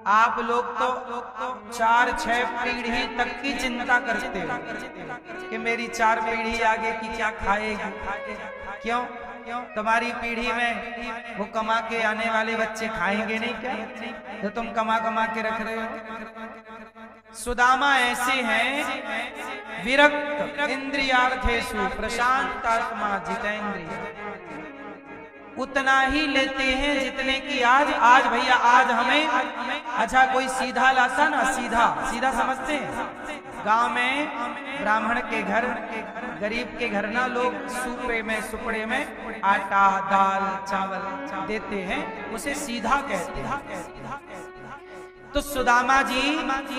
आप लोग तो 4-6 पीढ़ी तक की चिंता करते हो कि मेरी 4 पीढ़ी आगे की क्या खाएगी। क्यों? तुम्हारी पीढ़ी में वो कमा के आने वाले बच्चे खाएंगे नहीं क्या, तो तुम कमा कमा के रख रहे हो। सुदामा ऐसे हैं विरक्त इंद्रियार्थेषु प्रशांतात्मा जितेंद्रिय, उतना ही लेते हैं जितने की आज भैया आज हमें अच्छा कोई सीधा लाता ना, सीधा समझते हैं। गांव में ब्राह्मण के घर गरीब के घर ना लोग सूपे में सुपड़े में आटा दाल चावल देते हैं, उसे सीधा कहते हैं। तो सुदामा जी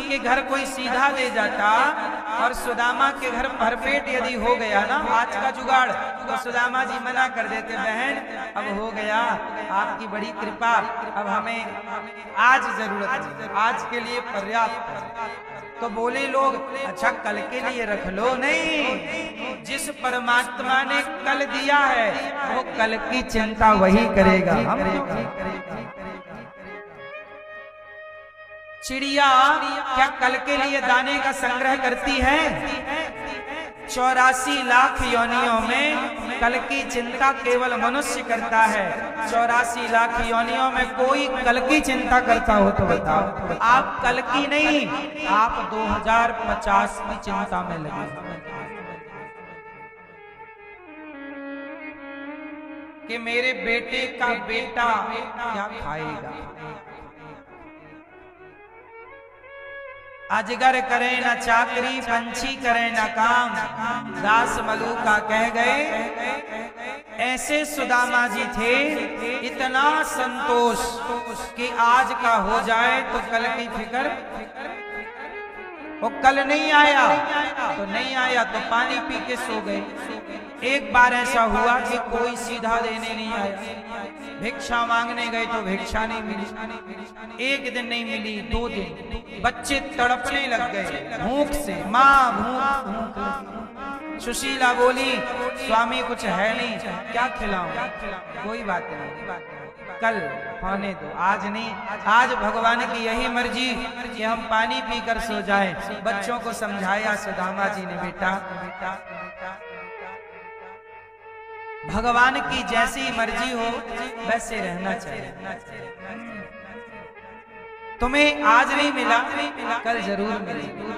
के घर कोई सीधा दे जाता और सुदामा के घर भरपेट यदि हो गया ना आज का जुगाड़, तो सुदामा जी मना कर देते, बहन अब हो गया आपकी बड़ी कृपा, अब हमें आज जरूरत है, आज के लिए पर्याप्त। तो बोले लोग अच्छा कल के लिए रख लो, नहीं, जिस परमात्मा ने कल दिया है वो कल की चिंता वही करेगा। हम चिड़िया क्या कल के लिए दाने का संग्रह करती है? 84 लाख योनियों में कल की चिंता केवल मनुष्य करता है। 84 लाख योनियों में कोई कल की चिंता करता हो तो बताओ। आप कल की नहीं, आप 2050 की चिंता में लगे कि मेरे बेटे का बेटा क्या खाएगा। अजगर करे न चाकरी, पंछी करे न काम, दास मलूका कह गए। ऐसे सुदामा जी थे, इतना संतोष कि आज का हो जाए तो कल की फिक्र, वो कल नहीं आया तो नहीं आया तो पानी पी के सो गए। एक बार ऐसा हुआ कि कोई सीधा देने नहीं आया, भिक्षा मांगने गए तो भिक्षा नहीं मिली। एक दिन नहीं मिली, 2 दिन, बच्चे तड़पने लग गए भूख से, माँ भूख। सुशीला बोली स्वामी कुछ है नहीं, क्या खिलाऊं? कोई बात नहीं, कल होने दो, आज नहीं। आज भगवान की यही मर्जी कि हम पानी पीकर सो जाएं। बच्चों को समझाया सुदामा जी ने, बेटा भगवान की जैसी मर्जी हो वैसे रहना चाहिए। तुम्हें आज नहीं मिला, कल जरूर मिलेगा,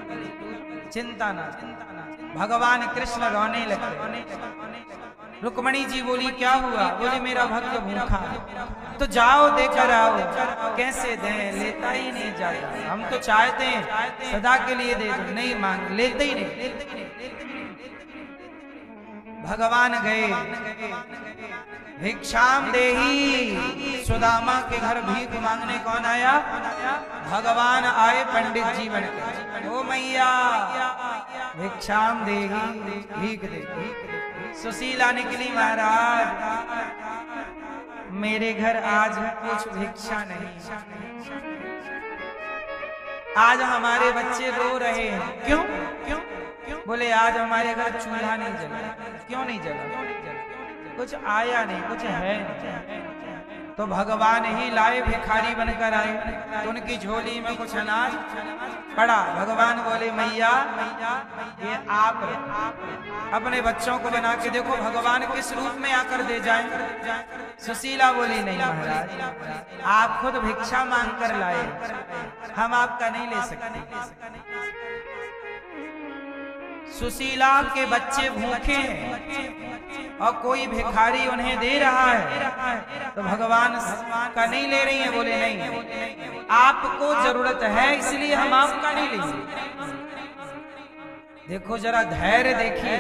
चिंता ना। भगवान कृष्ण रोने लगे। रुक्मणी जी बोली क्या हुआ? बोले मेरा भक्त भूखा। तो जाओ देकर आओ। कैसे दें? लेता ही नहीं जाता। हम तो चाहते हैं सदा के लिए दे दो, नहीं मांग, लेते ही नहीं। भगवान गए, भिक्षाम देही। सुदामा के घर भीख मांगने कौन आया? भगवान आए पंडित जी बनकर। ओ मैया भिक्षाम देही, भीख दे। सुशीला निकली, महाराज मेरे घर आज कुछ भिक्षा नहीं, आज हमारे बच्चे रो रहे हैं। क्यों? क्यों? बोले आज हमारे घर चूल्हा नहीं जला। क्यों नहीं जला? कुछ आया नहीं, कुछ है नहीं। तो भगवान ही लाए, भिखारी बनकर आए, तो उनकी झोली में कुछ अनाज पड़ा। भगवान बोले मैया ये आप अपने बच्चों को बना के देखो भगवान किस रूप में आकर दे जाए। सुशीला बोली नहीं महाराज, आप खुद भिक्षा मांग कर लाए, हम आपका नहीं ले सकते। सुशीला के बच्चे भूखे हैं और कोई भिखारी उन्हें दे रहा है, तो भगवान का नहीं ले रही है। बोले नहीं, आपको जरूरत है इसलिए हम आपका नहीं लेंगे। देखो जरा धैर्य देखिए,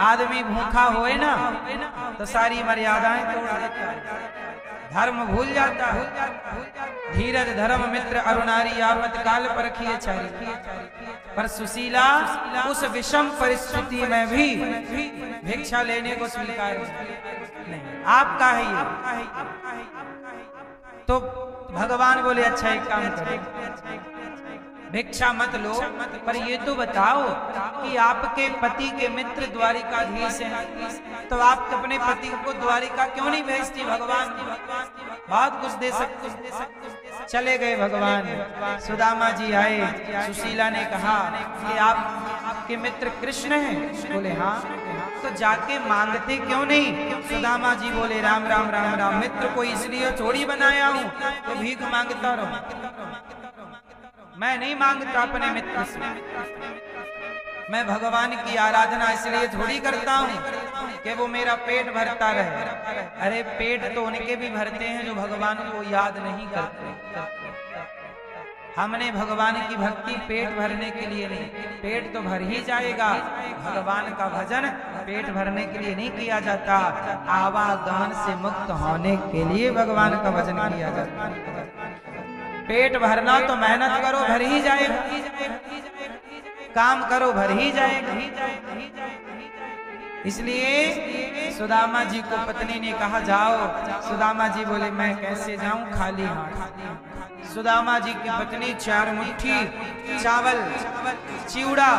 आदमी भूखा होए ना तो सारी मर्यादाएं तोड़ देता है, धर्म भूल जाता है। धीरज धर्म मित्र अरुणारी आपत काल परखिए चारी। पर सुशीला उस विषम परिस्थिति में भी भिक्षा लेने को स्वीकार नहीं, आपका है ये। तो भगवान बोले अच्छा एक काम करो, भिक्षा मत लो, पर ये तो बताओ कि आपके पति के मित्र द्वारिकाधीश हैं, तो आप अपने पति को द्वारिका क्यों नहीं भेजती? भगवान बहुत कुछ दे सकते। चले गए भगवान। सुदामा जी आए, सुशीला ने कहा कि आपके मित्र कृष्ण हैं? बोले हाँ। तो जाके मांगते क्यों नहीं? सुदामा जी बोले राम राम राम राम, मित्र को इसलिए थोड़ी बनाया हूं तो भीख मांगता रहूं। मैं नहीं मांगता अपने मित्र से, मैं भगवान की आराधना इसलिए थोड़ी करता हूँ कि वो मेरा पेट भरता रहे। अरे पेट तो उनके भी भरते हैं जो भगवान को याद नहीं करते। हमने भगवान की भक्ति पेट भरने के लिए नहीं, पेट तो भर ही जाएगा। भगवान का भजन पेट भरने के लिए नहीं किया जाता, आवागमन से मुक्त होने के लिए भगवान का भजन किया जाता। पेट भरना तो मेहनत करो भर ही जाएगा, काम करो भर ही जाएगा। इसलिए सुदामा जी को पत्नी ने कहा जाओ। सुदामा जी बोले मैं कैसे जाऊं खाली हाथ। सुदामा जी की पत्नी 4 मुट्ठी चावल चिवड़ा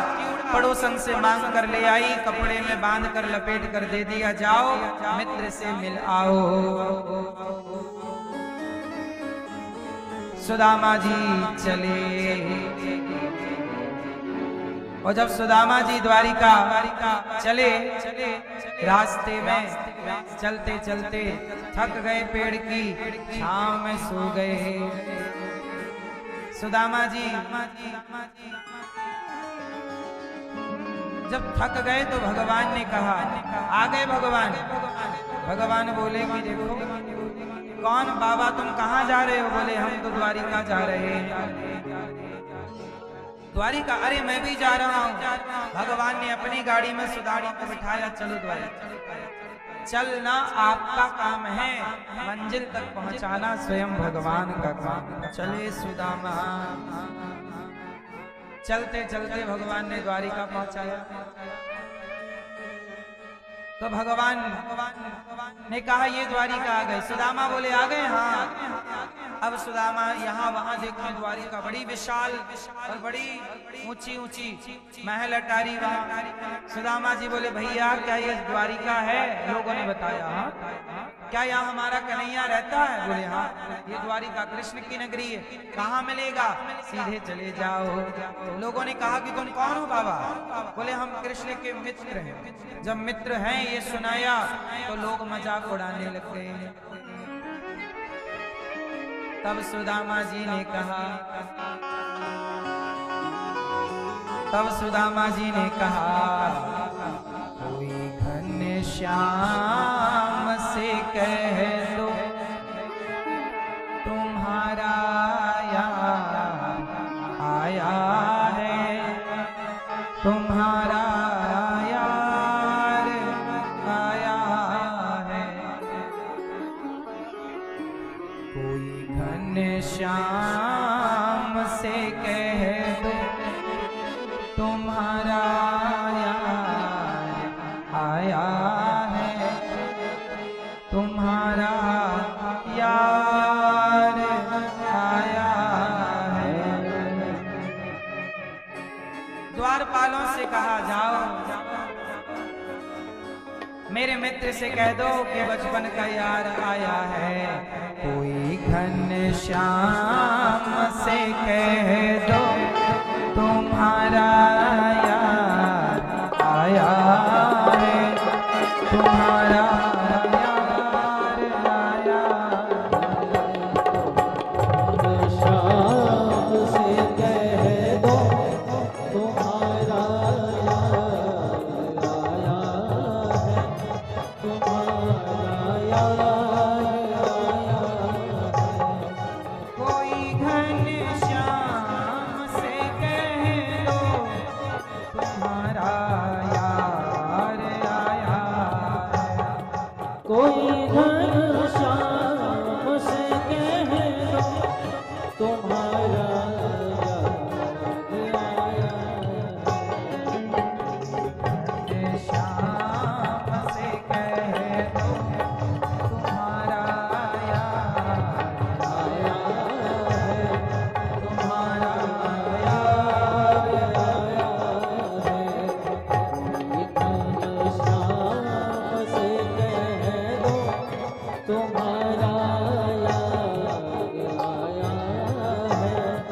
पड़ोसन से मांग कर ले आई, कपड़े में बांध कर लपेट कर दे दिया, जाओ मित्र से मिल आओ। सुदामा जी चले, और जब सुदामा जी द्वारिका चले, रास्ते में चलते चलते थक गए, पेड़ की छांव में सो गए। सुदामा जी जब थक गए तो भगवान ने कहा, आ गए भगवान। भगवान बोले कि देखो कौन बाबा तुम कहाँ जा रहे हो? बोले हम तो द्वारिका जा रहे हैं। द्वारिका? अरे मैं भी जा रहा हूँ। भगवान ने अपनी गाड़ी में सुदामा को बिठाया, चलो द्वारिका। चलना आपका काम है, मंजिल तक पहुंचाना स्वयं भगवान का काम। चले सुदामा। चलते चलते भगवान ने द्वारिका पहुंचाया। तो भगवान ने कहा ये द्वारिका आ गए। सुदामा बोले आ गए? हाँ। अब सुदामा यहाँ वहां देखे द्वारिका बड़ी विशाल और बड़ी ऊंची ऊंची महल अटारी वहां। सुदामा जी बोले भैया क्या ये द्वारिका है? लोगों ने बताया हाँ। क्या यहाँ हमारा कन्हैया रहता है? बोले हाँ। ये द्वारिका कृष्ण की नगरी है, कहाँ मिलेगा? सीधे चले जाओ। लोगों ने कहा कि तुम कौन हो बाबा? बोले हम कृष्ण के मित्र हैं। जब मित्र हैं ये सुनाया तो लोग मजाक उड़ाने लग गए। तब सुदामा जी ने कहा, कोई घनश्याम से कह दो तुम्हारा आया है, तुम्हारा यार आया है। कोई घनश्याम से कह दो तुम्हारा यार आया है, तुम्हारा यार आया है। द्वारपालों से कहा जाओ मेरे मित्र से कह दो कि बचपन का यार आया है। कोई घनश्याम से कह